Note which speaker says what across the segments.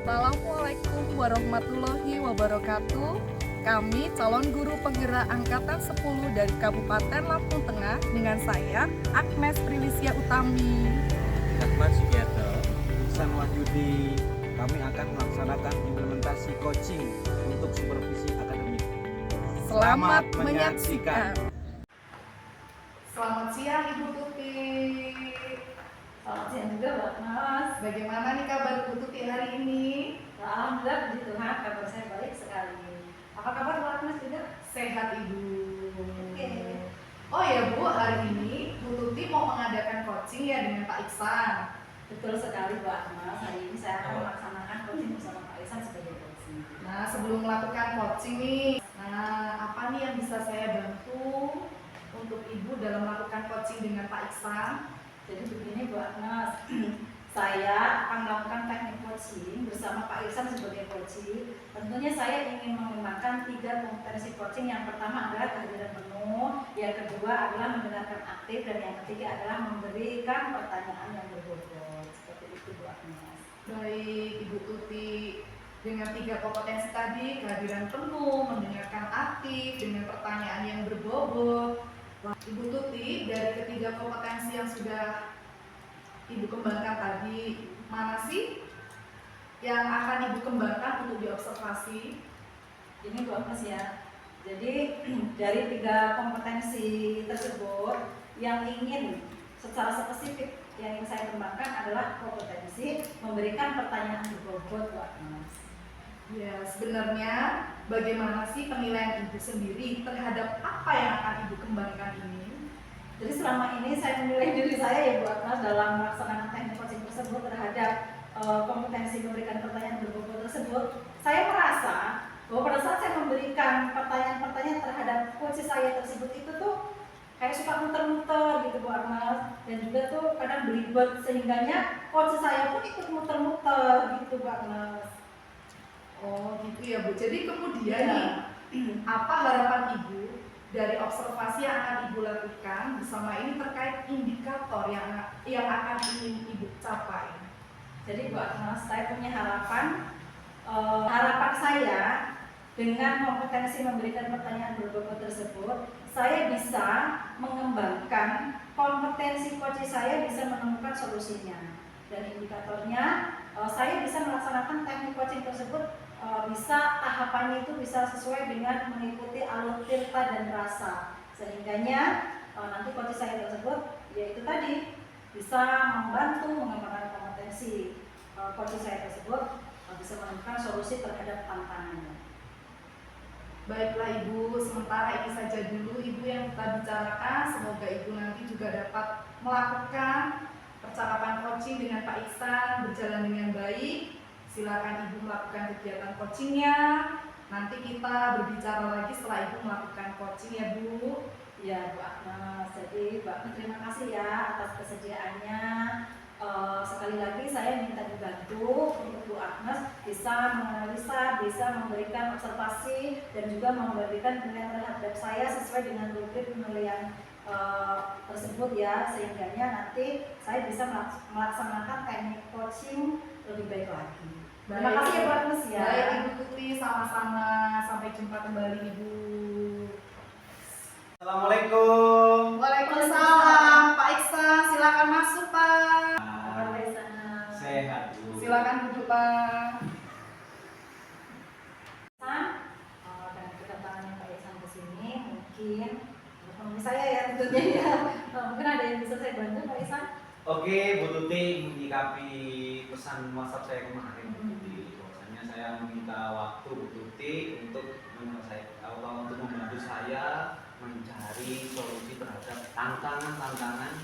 Speaker 1: Assalamualaikum warahmatullahi wabarakatuh. Kami calon guru penggerak angkatan 10 dari Kabupaten Lampung Tengah dengan saya Agnes Prilisia Utami.
Speaker 2: Ahmad Sugiarto, Ihsan Wahyudi. Kami akan melaksanakan implementasi coaching untuk supervisi akademik.
Speaker 1: Selamat menyaksikan. Selamat siang Ibu Tuti.
Speaker 3: Selamat siang juga Mbak Mas.
Speaker 1: Bagaimana nih kabar Ibu Tuti hari ini?
Speaker 3: Alhamdulillah puji Tuhan, kabar saya baik sekali. Apa kabar Mbak Mas juga?
Speaker 1: Sehat Ibu.
Speaker 3: Oke.
Speaker 1: Oh ya Bu, hari ini Bu Tuti mau mengadakan coaching ya dengan Pak Iksan.
Speaker 3: Betul sekali Mbak Mas. Hari ini saya akan melaksanakan coaching bersama Pak Ihsan sebagai coaching.
Speaker 1: Nah, sebelum melakukan coaching nih, apa nih yang bisa saya bantu untuk Ibu dalam melakukan coaching dengan Pak Iksan?
Speaker 3: Jadi begini Mbak Mas, saya akan melakukan teknik coaching bersama Pak Ihsan sebagai coaching. Tentunya saya ingin mengembangkan 3 kompetensi coaching. Yang pertama adalah kehadiran penuh, yang kedua adalah mendengarkan aktif, dan yang ketiga adalah memberikan pertanyaan yang berbobot. Seperti itu Mbak Mas.
Speaker 1: Baik, Ibu Tuti, dengan 3 kompetensi tadi, kehadiran penuh, mendengarkan aktif, dengan pertanyaan yang berbobot. Wah, Ibu Tuti, dari ketiga kompetensi yang sudah Ibu kembangkan tadi, mana sih yang akan Ibu kembangkan untuk diobservasi?
Speaker 3: Ini Mbak Mas ya. Jadi dari 3 kompetensi tersebut, yang ingin secara spesifik yang ingin saya kembangkan adalah kompetensi memberikan pertanyaan berbobot Mbak Mas.
Speaker 1: Ya, sebenarnya bagaimana sih penilaian Ibu sendiri terhadap apa yang akan Ibu kembangkan ini?
Speaker 3: Jadi selama ini saya menilai diri saya ya Bu Agnes dalam melaksanakan teknik coaching tersebut terhadap kompetensi memberikan pertanyaan berbobot tersebut. Saya merasa bahwa pada saat saya memberikan pertanyaan-pertanyaan terhadap coach saya tersebut itu tuh kayak suka muter-muter gitu Bu Agnes, dan juga tuh kadang belibet sehingganya coach saya pun ikut muter-muter gitu Bu Agnes.
Speaker 1: Oh gitu ya Bu. Jadi kemudian
Speaker 3: Ya.
Speaker 1: nih, apa harapan Ibu dari observasi yang akan Ibu lakukan bersama ini terkait indikator yang akan ingin Ibu capai?
Speaker 3: Jadi Bu Agnes, saya punya harapan saya dengan kompetensi memberikan pertanyaan berbobot tersebut, saya bisa mengembangkan kompetensi coach saya, bisa menemukan solusinya. Dan indikatornya, saya bisa melaksanakan teknik coaching tersebut, bisa tahapannya itu bisa sesuai dengan mengikuti alur tirta dan rasa, sehingganya nanti coach saya tersebut yaitu tadi bisa membantu mengembangkan kompetensi coach saya tersebut, bisa menemukan solusi terhadap tantangannya.
Speaker 1: Baiklah Ibu, sementara ini saja dulu Ibu yang kita bicarakan. Semoga Ibu nanti juga dapat melakukan percakapan coaching dengan Pak Iksan berjalan dengan baik. Silakan Ibu melakukan kegiatan coachingnya. Nanti kita berbicara lagi setelah Ibu melakukan coaching ya Bu.
Speaker 3: Ya Bu Agnes, jadi Mbak, terima kasih ya atas kesediaannya. Sekali lagi saya minta dibantu untuk Bu Agnes bisa menganalisa, bisa memberikan observasi, dan juga memberikan penilaian terhadap saya sesuai dengan rubrik penilaian tersebut ya, sehingganya nanti saya bisa melaksanakan teknik coaching lebih baik lagi. Terima kasih ya Bu Agnes ya.
Speaker 1: Baik Ibu Tuti, sama-sama. Sampai jumpa kembali Ibu.
Speaker 2: Assalamualaikum.
Speaker 1: Waalaikumsalam. Pak Iksan, silakan masuk Pak.
Speaker 3: Apa Ihsan?
Speaker 2: Sehat Bu.
Speaker 1: Silakan duduk Pak.
Speaker 3: Dan kedatangan Pak Ihsan ke sini mungkin untuk saya ya tentunya ya. Mungkin ada yang bisa saya bantu Pak Ihsan?
Speaker 2: Oke, Bu Tuti menyikapi pesan WhatsApp saya kemarin Bu Tuti. Bahwasanya saya meminta waktu Bu Tuti untuk menyelesaikan atau untuk membantu saya mencari solusi terhadap tantangan-tantangan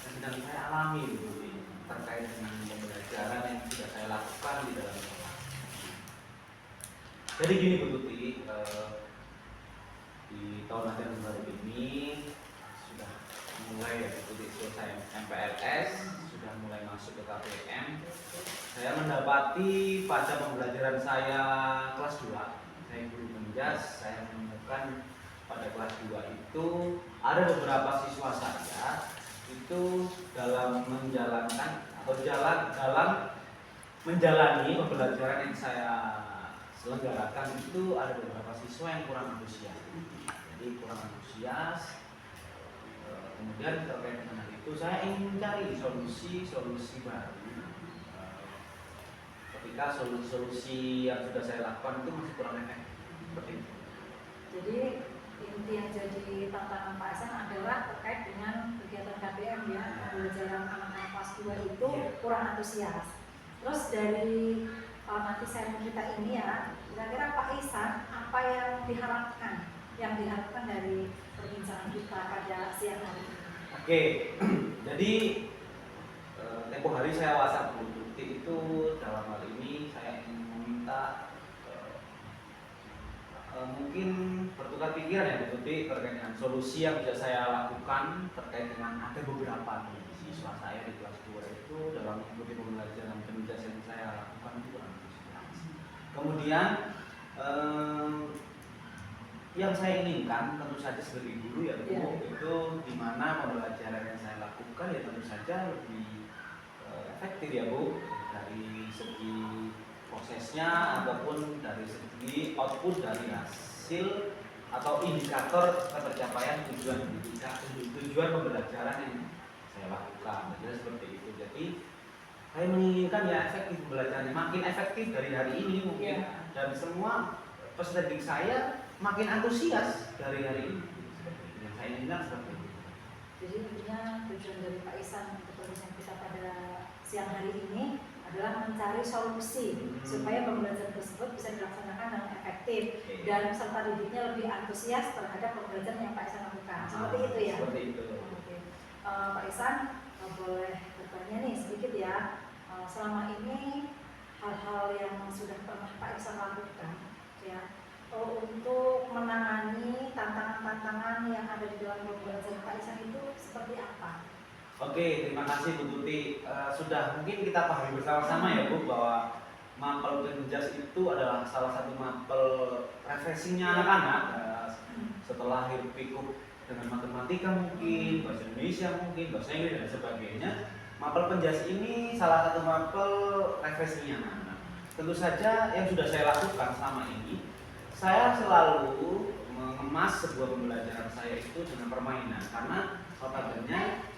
Speaker 2: yang sedang saya alami Bu Tuti terkait dengan pembelajaran yang sudah saya lakukan di dalam kelas. Jadi gini Bu Tuti, di tahun ajaran baru ini sudah mulai ya Bu Tuti selesai MPLS, sudah mulai masuk ke KPM. Saya mendapati pada pembelajaran saya kelas 2, saya guru penjas, saya menemukan pada kelas 2 itu ada beberapa siswa saya itu dalam menjalankan atau dalam menjalani pembelajaran yang saya selenggarakan itu ada beberapa siswa yang kurang antusias. Jadi kurang antusias. Kemudian terkait dengan itu saya ingin mencari solusi baru. Ketika solusi yang sudah saya lakukan itu masih kurang efektif. Seperti itu.
Speaker 3: Jadi inti yang jadi tantangan Pak Ihsan adalah terkait dengan kegiatan KBM ya, pembelajaran anak-anak kelas 2 itu kurang antusias. Terus dari nanti saya kita ini ya, kira-kira Pak Ihsan apa yang diharapkan dari perbincangan kita pada siang hari ini?
Speaker 2: Oke, jadi tempo hari saya WhatsApp Bu Tuti itu dalam hal ini saya ingin meminta mungkin bertukar pikiran ya Bu Tuti terkait dengan solusi yang bisa saya lakukan terkait dengan ada beberapa nih siswa saya di kelas 2 itu dalam mengikuti pembelajaran kebijakan yang saya lakukan itu kurang antusias. Kemudian yang saya inginkan tentu saja sebagai guru ya Bu, itu di mana pembelajaran yang saya lakukan ya tentu saja lebih efektif ya Bu, dari segi prosesnya ataupun dari segi output dari hasil atau indikator ketercapaian tujuan pembelajaran yang saya lakukan. Jadi seperti itu. Jadi saya menginginkan ya efektif pembelajarannya makin efektif dari hari ini mungkin dan semua peserta didik saya makin antusias dari hari ini. Yang saya inginkan seperti itu.
Speaker 3: Jadi intinya tujuan dari Pak Ihsan untuk perbincangan kita pada siang hari ini adalah mencari solusi supaya pembelajaran tersebut bisa dilaksanakan dengan efektif dan peserta didiknya lebih antusias terhadap pembelajaran yang Pak Ihsan lakukan. Seperti itu ya.
Speaker 2: Seperti itu.
Speaker 3: Oke. Pak Ihsan boleh bertanya nih sedikit ya. Selama ini hal-hal yang sudah pernah Pak Ihsan lakukan ya untuk menangani tantangan-tantangan yang ada di dalam pembelajaran Pak Ihsan itu seperti apa?
Speaker 2: Oke, terima kasih Bu Tuti. Sudah mungkin kita pahami bersama-sama ya Bu bahwa mapel penjas itu adalah salah satu mapel refreshingnya anak-anak setelah hirup pikuk dengan matematika mungkin, bahasa Indonesia mungkin, bahasa Inggris dan sebagainya. Mapel penjas ini salah satu mapel refreshingnya anak-anak. Tentu saja yang sudah saya lakukan selama ini, saya selalu mengemas sebuah pembelajaran saya itu dengan permainan karena notabene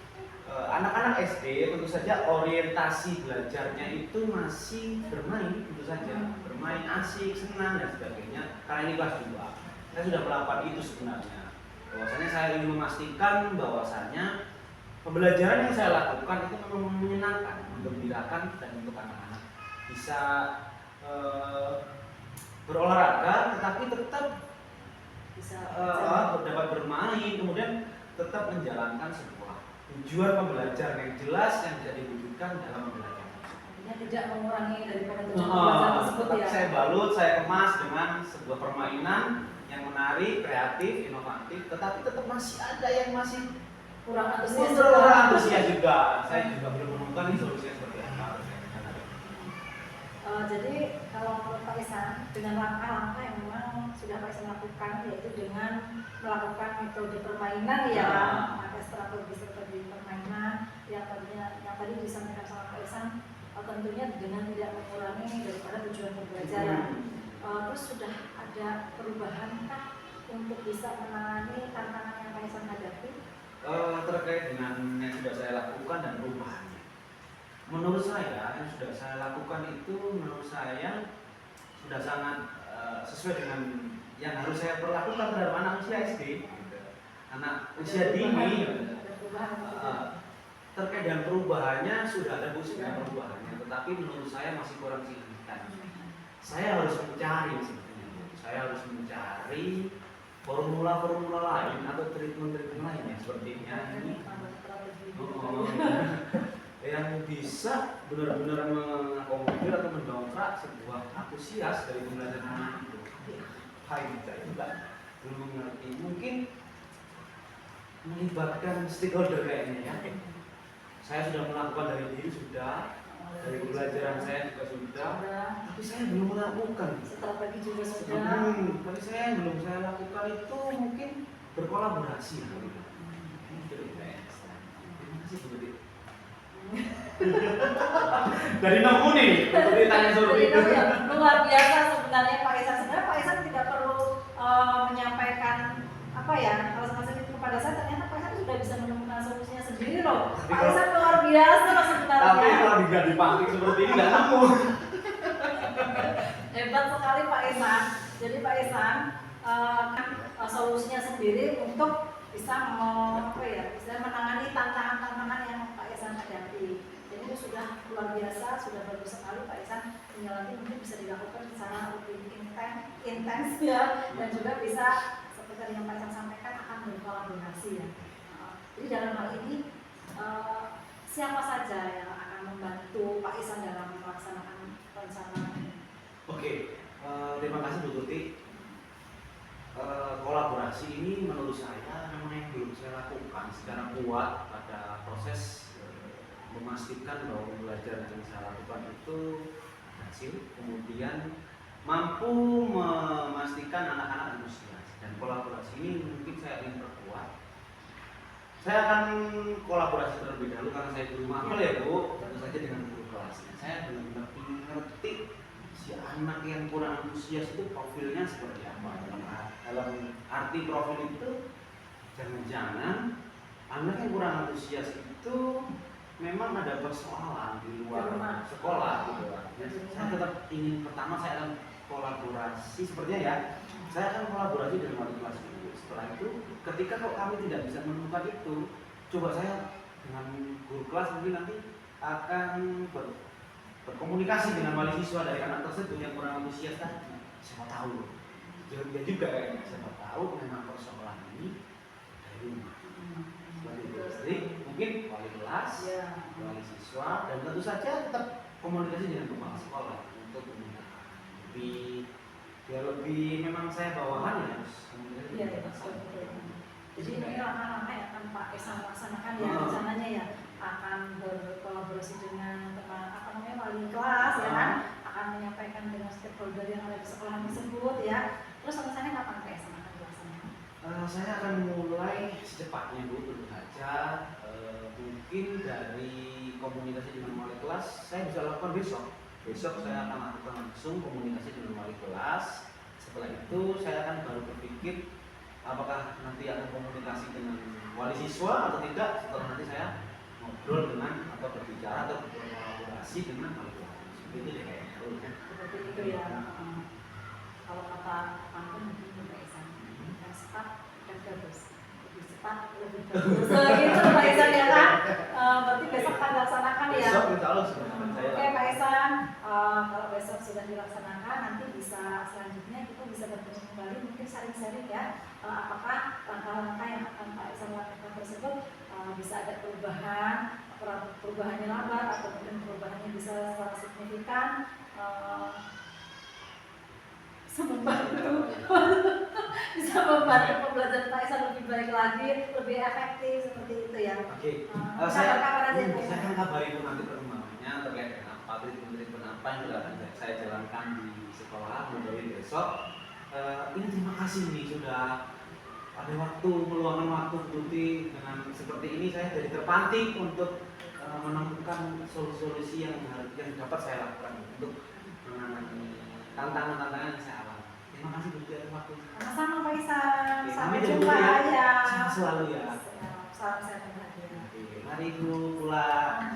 Speaker 2: anak-anak SD tentu saja orientasi belajarnya itu masih bermain, tentu saja bermain asik, senang dan sebagainya. Karena ini kelas 2, saya sudah melakukan itu sebenarnya. Bahwasanya saya ingin memastikan bahwasanya pembelajaran yang saya lakukan itu memang menyenangkan, menggembirakan dan untuk anak-anak bisa berolahraga tetapi tetap
Speaker 3: Bisa
Speaker 2: dapat bermain, kemudian tetap menjalankan sebuah tujuan pembelajaran yang jelas yang bisa diwujudkan dalam pembelajaran.
Speaker 3: artinya tidak mengurangi dari tujuan pembelajaran tersebut
Speaker 2: tetap
Speaker 3: ya.
Speaker 2: saya balut, saya kemas dengan sebuah permainan yang menarik, kreatif, inovatif, tetapi tetap masih ada yang masih
Speaker 3: Kurang antusias
Speaker 2: juga. Saya juga belum menemukan solusinya seperti apa.
Speaker 3: Jadi kalau menurut Pak Ihsan dengan langkah-langkah yang memang sudah Pak Ihsan lakukan yaitu dengan melakukan metode permainan ya, pakai strategi permainan yang tadi disampaikan sama Pak Ihsan, tentunya dengan tidak mengurangi daripada tujuan pembelajaran. Terus sudah ada perubahankah untuk bisa menangani tantangan yang Pak Ihsan hadapi?
Speaker 2: Terkait dengan yang sudah saya lakukan dan perubahannya. Menurut saya yang sudah saya lakukan itu menurut saya sudah sangat sesuai dengan yang harus saya perlakukan terhadap anak usia SD, anak usia dini. Terkait dengan perubahannya sudah ada perubahannya, tetapi menurut saya masih kurang signifikan. Saya harus mencari sebetulnya, saya harus mencari formula-formula lain atau treatment-treatment lainnya seperti ini. Yang bisa benar-benar mengakomodir atau mendongkrak sebuah antusias dari pembelajaran anak itu. Hai, saya juga belum mengerti. Mungkin melibatkan stakeholder kayaknya ya. Saya sudah melakukan dari diri sudah, dari pembelajaran saya juga sudah, tapi saya belum melakukan.
Speaker 3: Strategi juga sudah.
Speaker 2: Tapi saya yang belum saya lakukan itu mungkin berkolaborasi. Terima kasih Bu. Dari nemu nih, untuk ditanya seperti
Speaker 3: Jadi
Speaker 2: itu.
Speaker 3: itu ya, luar biasa sebenarnya Pak Isan. Sebenarnya Pak Isan tidak perlu menyampaikan apa ya, kalau semacam itu kepada saya, ternyata Pak Isan sudah bisa menemukan solusinya sendiri loh. Pak Isan luar biasa loh sebenarnya.
Speaker 2: Tapi kalau tidak dipantik seperti ini nggak nemu.
Speaker 3: Hebat sekali Pak Isan. Jadi Pak Isan solusinya sendiri untuk bisa bisa menangani tantangan-tantangan yang Pak Isan hadapi. Jadi itu sudah luar biasa, sudah bagus sekali Pak Isan. Tinggal nanti mungkin bisa dilakukan secara lebih intens ya, dan juga bisa seperti yang Pak Isan sampaikan akan berkolaborasi ya. Jadi dalam hal ini siapa saja yang akan membantu Pak Isan dalam melaksanakan rencana ini?
Speaker 2: Oke, terima kasih Bu Tuti. Kolaborasi ini menurut saya memang yang belum saya lakukan secara kuat pada proses memastikan bahwa pembelajaran yang saya lakukan itu berhasil, kemudian mampu memastikan anak-anak antusias, dan kolaborasi ini mungkin saya ingin perkuat. Saya akan kolaborasi terlebih dahulu karena saya guru mapel ya Bu, tentu saja dengan guru kelasnya. Saya benar-benar ingin ngerti si anak yang kurang antusias itu profilnya seperti apa. Dalam arti profil itu jangan-jangan anak yang kurang antusias itu memang ada persoalan di luar sekolah gitu. Saya tetap ingin, pertama saya akan kolaborasi sepertinya ya. Saya akan kolaborasi dengan wali kelas itu. Setelah itu ketika kalau kami tidak bisa menemukan itu, coba saya dengan guru kelas mungkin nanti akan berkomunikasi dengan wali siswa dari anak tersebut yang kurang antusias tadi. Siapa tahu dia juga kayaknya, siapa tahu memang persoalan ini dari rumah. Jadi mungkin wali kelas, wali siswa, dan tentu saja tetap komunikasi dengan kepala sekolah untuk memudahkan. Biar lebih memang saya bawahan ya harus komunikasi dengan kepala sekolah.
Speaker 3: Jadi ini langkah-langkah yang akan Pak Isan laksanakan ya, rencananya ya akan berkolaborasi dengan wali kelas ya kan, akan menyampaikan dengan stakeholder yang ada di sekolah tersebut ya. Terus rencananya kapan Pak Isan akan dilaksanakan?
Speaker 2: Saya akan mulai secepatnya Bu, tentu saja. Mungkin dari komunikasi dengan wali kelas saya bisa lakukan besok. Besok saya akan lakukan langsung komunikasi dengan wali kelas. Setelah itu saya akan baru berpikir apakah nanti akan komunikasi dengan wali siswa atau tidak. Setelah nanti saya ngobrol dengan atau berbicara atau berkolaborasi dengan wali kelas. Seperti itu deh kayaknya.
Speaker 3: Seperti itu ya. Kalau kata pantun mungkin Pak Isan, yang cepat dan bagus, lebih cepat lebih bagus. Gitu Pak Isan ya kan. Berarti besok akan dilaksanakan ya.
Speaker 2: Besok insya Allah sudah saya.
Speaker 3: Oke Pak Isan, kalau besok sudah dilaksanakan, nanti bisa selanjutnya kita bisa bertemu kembali, mungkin sharing-sharing ya. Apakah langkah-langkah yang akan Pak Isan lakukan tersebut bisa ada perubahannya lambat atau mungkin perubahannya bisa secara signifikan, bisa membantu pembelajaran Pak Isan lebih baik lagi, lebih efektif seperti itu ya.
Speaker 2: Oke,
Speaker 3: Saya
Speaker 2: saya akan kabari Bu nanti perkembangannya terkait dengan apa treatment apa yang akan saya jalankan di sekolah mulai besok. Ini terima kasih nih sudah ada waktu, meluangkan waktu Tuti dengan seperti ini. Saya jadi terpantik untuk menemukan solusi yang dapat saya lakukan untuk menangani tantangan-tantangan yang saya alami. Terima kasih Tuti atas waktu.
Speaker 3: Sama-sama Pak Isan, sampai
Speaker 2: Sampai
Speaker 3: jumpa ya.
Speaker 2: Sehat selalu ya.
Speaker 3: Salam sehat dan bahagia.
Speaker 2: Mari Bu pulang.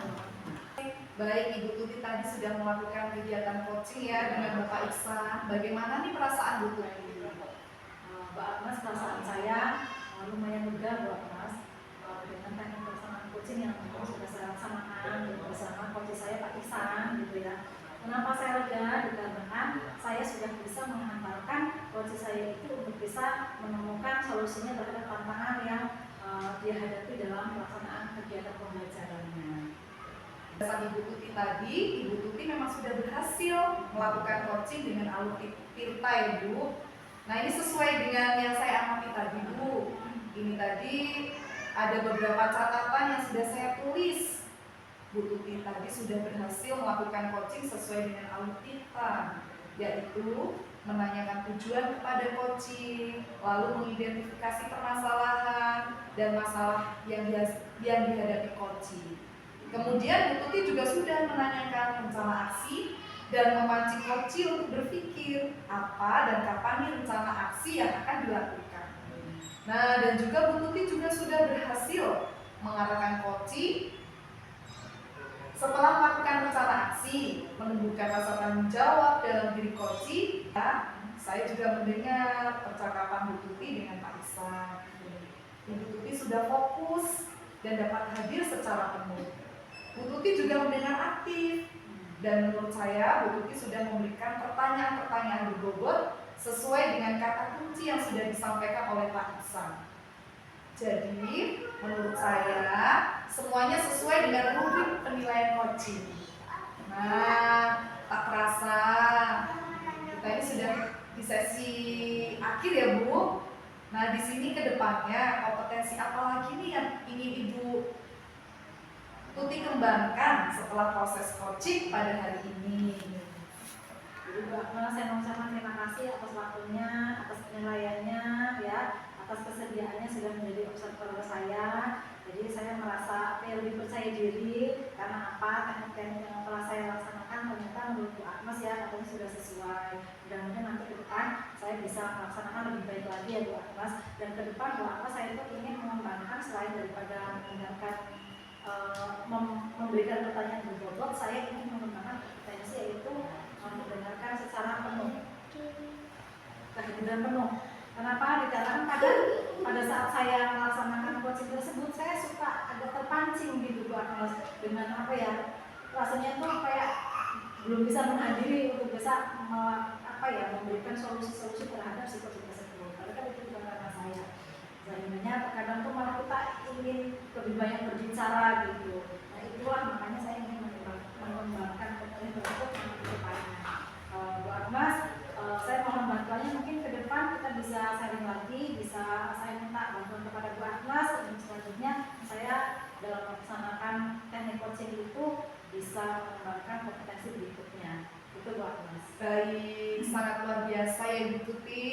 Speaker 1: Baik, Ibu Tuti tadi sudah melakukan kegiatan coaching ya dengan Bapak Iksan. Bagaimana nih perasaan Bu Tuti?
Speaker 3: Mbak Agnes, perasaan saya lumayan lega Bu Agnes dengan teknik pelaksanaan coaching yang sudah saya laksanakan bersama coach saya Pak Iksan gitu ya. Kenapa saya lega? Dikarenakan saya sudah bisa menghantarkan coach saya itu untuk bisa menemukan solusinya terhadap tantangan yang dihadapi dalam pelaksanaan kegiatan pembelajarannya.
Speaker 1: Saat Ibu Tuti tadi, Ibu Tuti memang sudah berhasil melakukan coaching dengan alur Tirta ya Bu. Nah ini sesuai dengan yang saya amati tadi Bu. Ini tadi ada beberapa catatan yang sudah saya tulis. Bu Tuti tadi sudah berhasil melakukan coaching sesuai dengan alur Tirta, yaitu menanyakan tujuan kepada coaching, lalu mengidentifikasi permasalahan dan masalah yang dihadapi coaching. Kemudian Bu Tuti juga sudah menanyakan rencana aksi dan memancing Koci untuk berpikir apa dan kapan nih rencana aksi yang akan dilakukan. Nah, dan juga Bu Tuti juga sudah berhasil mengarahkan Koci setelah melakukan rencana aksi, menumbuhkan rasa tanggung jawab dalam diri Koci. Ya, saya juga mendengar percakapan Bu Tuti dengan Pak Ihsan. Bu Tuti sudah fokus dan dapat hadir secara penuh. Bu Tuti juga mendengar aktif, dan menurut saya Bu Tuti sudah memberikan pertanyaan-pertanyaan berbobot sesuai dengan kata kunci yang sudah disampaikan oleh Pak Ihsan. Jadi, menurut saya semuanya sesuai dengan rubrik penilaian coaching. Nah, tak terasa kita ini sudah di sesi akhir ya Bu. Nah, di sini ke depannya kompetensi apa lagi nih yang ingin Ibu Tuti kembangkan setelah proses coaching pada hari ini?
Speaker 3: Jadi Bu Agnes, saya mengucapkan terima kasih atas waktunya, atas penilaiannya, ya, atas kesediaannya sudah menjadi observer saya. Jadi saya merasa lebih percaya diri karena apa? Teknik-teknik yang telah saya laksanakan ternyata menurut Bu Agnes ya katanya sudah sesuai. Mudah-mudahan nanti ke depan saya bisa melaksanakan lebih baik lagi ya Bu Agnes. Dan ke depan Bu Agnes saya itu ingin mengembangkan selain daripada mendengarkan memberikan pertanyaan berbobot, saya ingin mengembangkan kompetensi yaitu mendengarkan secara penuh, kehadiran penuh. Kenapa? Dikarenakan pada saat saya melaksanakan coaching tersebut, saya suka agak terpancing gitu Bu Agnes dengan apa ya, rasanya tuh kayak belum bisa menghadiri untuk bisa memberikan solusi-solusi terhadap si coaching tersebut. Karena kan itu bukan karena saya. Sebenarnya terkadang tuh malah kita ingin lebih banyak berbicara gitu. Nah itulah makanya saya ingin mengembangkan kompetensi tersebut untuk kedepannya. Bu Agnes, saya mohon bantuannya mungkin ke depan kita bisa sharing lagi, bisa saya minta bantuan kepada Bu Agnes dan selanjutnya saya dalam melaksanakan teknik coaching itu bisa mengembangkan kompetensi berikutnya. Itu Bu Agnes.
Speaker 1: Baik, sangat luar biasa ya Bu Tuti.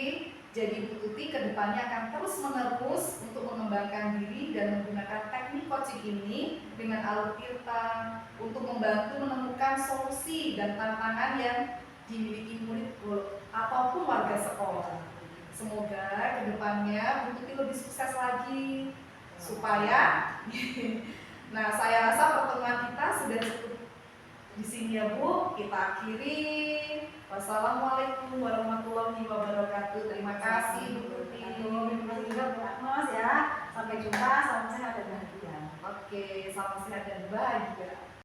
Speaker 1: Jadi Bu Tuti kedepannya akan terus-menerus untuk mengembangkan diri dan menggunakan teknik coaching ini dengan alur tirta untuk membantu menemukan solusi dan tantangan yang dimiliki murid ataupun warga sekolah. Semoga kedepannya Bu Tuti lebih sukses lagi supaya nah saya rasa pertemuan kita sudah cukup di sini ya Bu, kita akhiri. Wassalamualaikum warahmatullahi wabarakatuh. Terima kasih Bu Tuti.
Speaker 3: Terima kasih juga Bu Agnes.